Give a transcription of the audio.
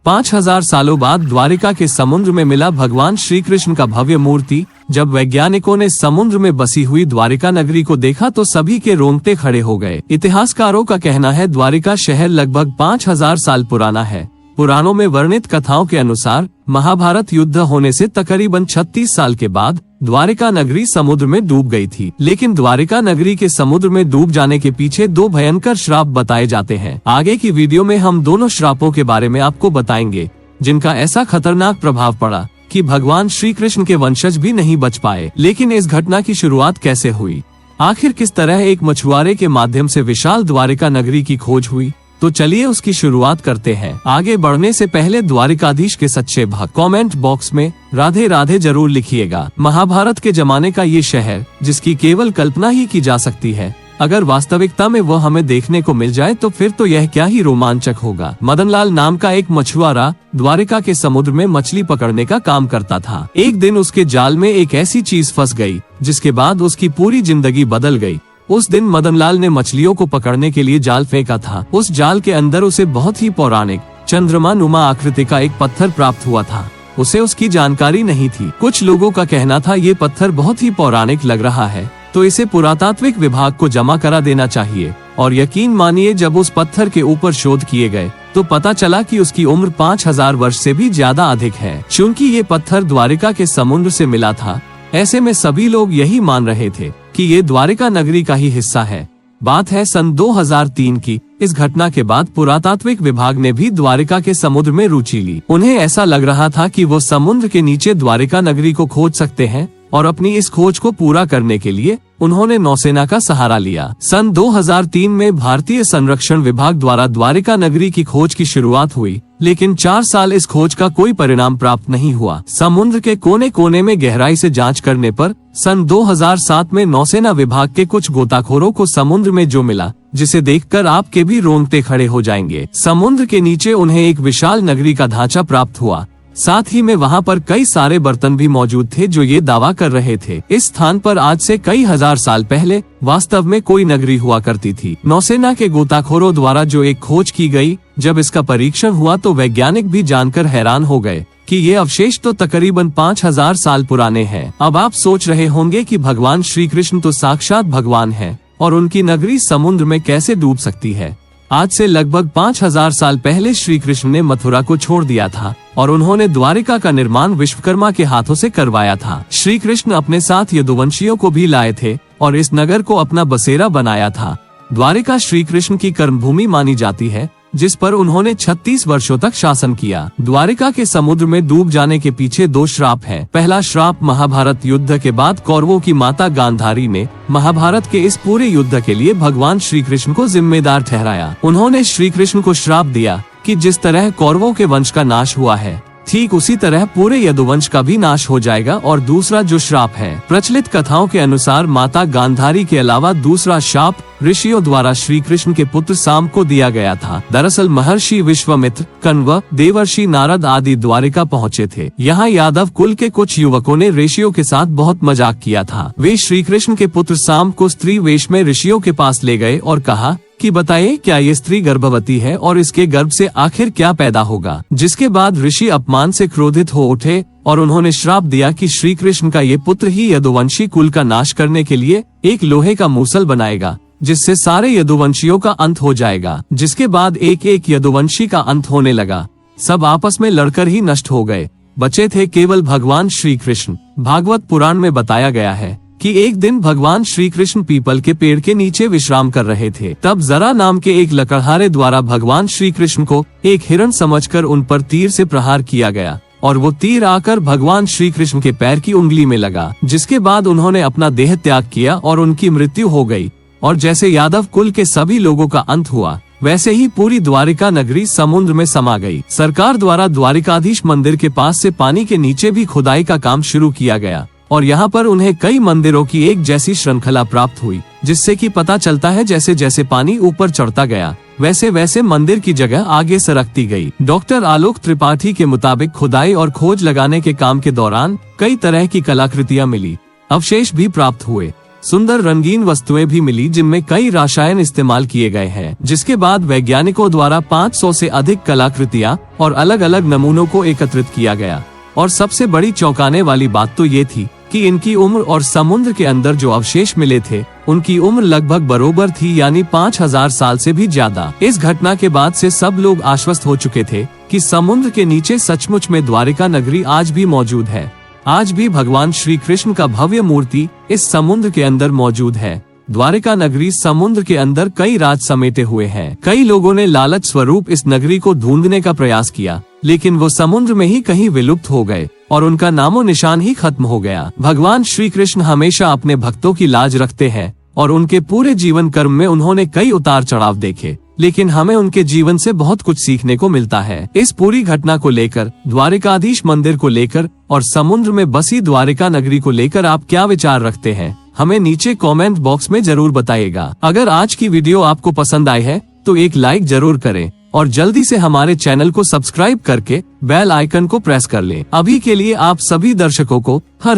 5000 सालों बाद द्वारिका के समुद्र में मिला भगवान श्री कृष्ण का भव्य मूर्ति। जब वैज्ञानिकों ने समुद्र में बसी हुई द्वारिका नगरी को देखा तो सभी के रोंगटे खड़े हो गए। इतिहासकारों का कहना है द्वारिका शहर लगभग 5000 साल पुराना है। पुराणों में वर्णित कथाओं के अनुसार महाभारत युद्ध होने से तकरीबन 36 साल के बाद द्वारिका नगरी समुद्र में डूब गई थी। लेकिन द्वारिका नगरी के समुद्र में डूब जाने के पीछे 2 भयंकर श्राप बताए जाते हैं। आगे की वीडियो में हम दोनों श्रापों के बारे में आपको बताएंगे, जिनका ऐसा खतरनाक प्रभाव पड़ा कि भगवान श्री कृष्ण के वंशज भी नहीं बच पाए। लेकिन इस घटना की शुरुआत कैसे हुई, आखिर किस तरह एक मछुआरे के माध्यम से विशाल द्वारिका नगरी की खोज हुई, तो चलिए उसकी शुरुआत करते हैं। आगे बढ़ने से पहले द्वारिकाधीश के सच्चे भक्त कमेंट बॉक्स में राधे राधे जरूर लिखिएगा। महाभारत के जमाने का ये शहर, जिसकी केवल कल्पना ही की जा सकती है, अगर वास्तविकता में वो हमें देखने को मिल जाए तो फिर तो यह क्या ही रोमांचक होगा। मदनलाल नाम का एक मछुआरा द्वारिका के समुद्र में मछली पकड़ने का काम करता था। एक दिन उसके जाल में एक ऐसी चीज फंस गई, जिसके बाद उसकी पूरी जिंदगी बदल गई। उस दिन मदनलाल ने मछलियों को पकड़ने के लिए जाल फेंका था। उस जाल के अंदर उसे बहुत ही पौराणिक चंद्रमा नुमा आकृति का एक पत्थर प्राप्त हुआ था। उसे उसकी जानकारी नहीं थी। कुछ लोगों का कहना था ये पत्थर बहुत ही पौराणिक लग रहा है, तो इसे पुरातात्विक विभाग को जमा करा देना चाहिए। और यकीन मानिए, जब उस पत्थर के ऊपर शोध किए गए तो पता चला कि उसकी उम्र 5000 वर्ष से भी ज्यादा अधिक है। चूँकि ये पत्थर द्वारिका के समुद्र से मिला था, ऐसे में सभी लोग यही मान रहे थे कि ये द्वारिका नगरी का ही हिस्सा है। बात है सन 2003 की। इस घटना के बाद पुरातात्विक विभाग ने भी द्वारिका के समुद्र में रुचि ली। उन्हें ऐसा लग रहा था कि वो समुद्र के नीचे द्वारिका नगरी को खोज सकते हैं, और अपनी इस खोज को पूरा करने के लिए उन्होंने नौसेना का सहारा लिया। सन 2003 में भारतीय संरक्षण विभाग द्वारा द्वारिका नगरी की खोज की शुरुआत हुई, लेकिन 4 साल इस खोज का कोई परिणाम प्राप्त नहीं हुआ। समुद्र के कोने कोने में गहराई से जांच करने पर सन 2007 में नौसेना विभाग के कुछ गोताखोरों को समुद्र में जो मिला, जिसे देखकर आपके भी रोंगटे खड़े हो जाएंगे। समुद्र के नीचे उन्हें एक विशाल नगरी का ढांचा प्राप्त हुआ। साथ ही में वहाँ पर कई सारे बर्तन भी मौजूद थे जो ये दावा कर रहे थे। इस स्थान पर आज से कई हजार साल पहले वास्तव में कोई नगरी हुआ करती थी। नौसेना के गोताखोरों द्वारा जो एक खोज की गई, जब इसका परीक्षण हुआ तो वैज्ञानिक भी जानकर हैरान हो गए कि ये अवशेष तो तकरीबन 5000 साल पुराने हैं। अब आप सोच रहे होंगे कि भगवान श्री कृष्ण तो साक्षात भगवान है, और उनकी नगरी समुद्र में कैसे डूब सकती है। आज से लगभग 5000 साल पहले श्री कृष्ण ने मथुरा को छोड़ दिया था, और उन्होंने द्वारिका का निर्माण विश्वकर्मा के हाथों से करवाया था। श्री कृष्ण अपने साथ यदुवंशियों को भी लाए थे और इस नगर को अपना बसेरा बनाया था। द्वारिका श्री कृष्ण की कर्मभूमि मानी जाती है, जिस पर उन्होंने 36 वर्षों तक शासन किया। द्वारिका के समुद्र में डूब जाने के पीछे 2 श्राप हैं। पहला श्राप, महाभारत युद्ध के बाद कौरवों की माता गांधारी ने महाभारत के इस पूरे युद्ध के लिए भगवान श्री कृष्ण को जिम्मेदार ठहराया। उन्होंने श्री कृष्ण को श्राप दिया कि जिस तरह कौरवों के वंश का नाश हुआ है, ठीक उसी तरह पूरे यदुवंश का भी नाश हो जाएगा। और दूसरा जो श्राप है, प्रचलित कथाओं के अनुसार माता गांधारी के अलावा दूसरा श्राप ऋषियों द्वारा श्री कृष्ण के पुत्र साम को दिया गया था। दरअसल महर्षि विश्वामित्र, कण्व, देवर्षि नारद आदि द्वारिका पहुँचे थे। यहाँ यादव कुल के कुछ युवकों ने ऋषियों के साथ बहुत मजाक किया था। वे श्री कृष्ण के पुत्र साम को स्त्री वेश में ऋषियों के पास ले गए और कहा कि बताइए, क्या ये स्त्री गर्भवती है और इसके गर्भ से आखिर क्या पैदा होगा। जिसके बाद ऋषि अपमान से क्रोधित हो उठे और उन्होंने श्राप दिया कि श्री कृष्ण का ये पुत्र ही यदुवंशी कुल का नाश करने के लिए एक लोहे का मूसल बनाएगा, जिससे सारे यदुवंशियों का अंत हो जाएगा। जिसके बाद एक एक यदुवंशी का अंत होने लगा। सब आपस में लड़कर ही नष्ट हो गए। बचे थे केवल भगवान श्री कृष्ण। भागवत पुराण में बताया गया है कि एक दिन भगवान श्री कृष्ण पीपल के पेड़ के नीचे विश्राम कर रहे थे। तब जरा नाम के एक लकड़हारे द्वारा भगवान श्री कृष्ण को एक हिरण समझकर उन पर तीर से प्रहार किया गया, और वो तीर आकर भगवान श्री कृष्ण के पैर की उंगली में लगा। जिसके बाद उन्होंने अपना देह त्याग किया और उनकी मृत्यु हो गई। और जैसे यादव कुल के सभी लोगों का अंत हुआ, वैसे ही पूरी द्वारिका नगरी समुद्र में समा गई। सरकार द्वारा द्वारिकाधीश मंदिर के पास से पानी के नीचे भी खुदाई का काम शुरू किया गया, और यहाँ पर उन्हें कई मंदिरों की एक जैसी श्रृंखला प्राप्त हुई, जिससे कि पता चलता है जैसे जैसे पानी ऊपर चढ़ता गया, वैसे वैसे मंदिर की जगह आगे सरकती गई। डॉक्टर आलोक त्रिपाठी के मुताबिक खुदाई और खोज लगाने के काम के दौरान कई तरह की कलाकृतियां मिली, अवशेष भी प्राप्त हुए। सुंदर रंगीन वस्तुएं भी मिली जिनमें कई रसायन इस्तेमाल किए गए हैं, जिसके बाद वैज्ञानिकों द्वारा 500 से अधिक कलाकृतियां और अलग अलग नमूनों को एकत्रित किया गया। और सबसे बड़ी चौंकाने वाली बात तो ये थी कि इनकी उम्र और समुद्र के अंदर जो अवशेष मिले थे उनकी उम्र लगभग बराबर थी, यानी 5000 साल से भी ज्यादा। इस घटना के बाद से सब लोग आश्वस्त हो चुके थे कि समुद्र के नीचे सचमुच में द्वारिका नगरी आज भी मौजूद है। आज भी भगवान श्री कृष्ण का भव्य मूर्ति इस समुद्र के अंदर मौजूद है। द्वारिका नगरी समुद्र के अंदर कई राज समेटे हुए है। कई लोगों ने लालच स्वरूप इस नगरी को ढूंढने का प्रयास किया, लेकिन वो समुद्र में ही कहीं विलुप्त हो गए और उनका नामो निशान ही खत्म हो गया। भगवान श्री कृष्ण हमेशा अपने भक्तों की लाज रखते हैं और उनके पूरे जीवन कर्म में उन्होंने कई उतार चढ़ाव देखे, लेकिन हमें उनके जीवन से बहुत कुछ सीखने को मिलता है। इस पूरी घटना को लेकर, द्वारिकाधीश मंदिर को लेकर और समुद्र में बसी द्वारिका नगरी को लेकर आप क्या विचार रखते हैं, हमें नीचे कमेंट बॉक्स में जरूर बताइएगा। अगर आज की वीडियो आपको पसंद आई है तो एक लाइक जरूर करें और जल्दी से हमारे चैनल को सब्सक्राइब करके बेल आइकन को प्रेस कर लें। अभी के लिए आप सभी दर्शकों को हर हर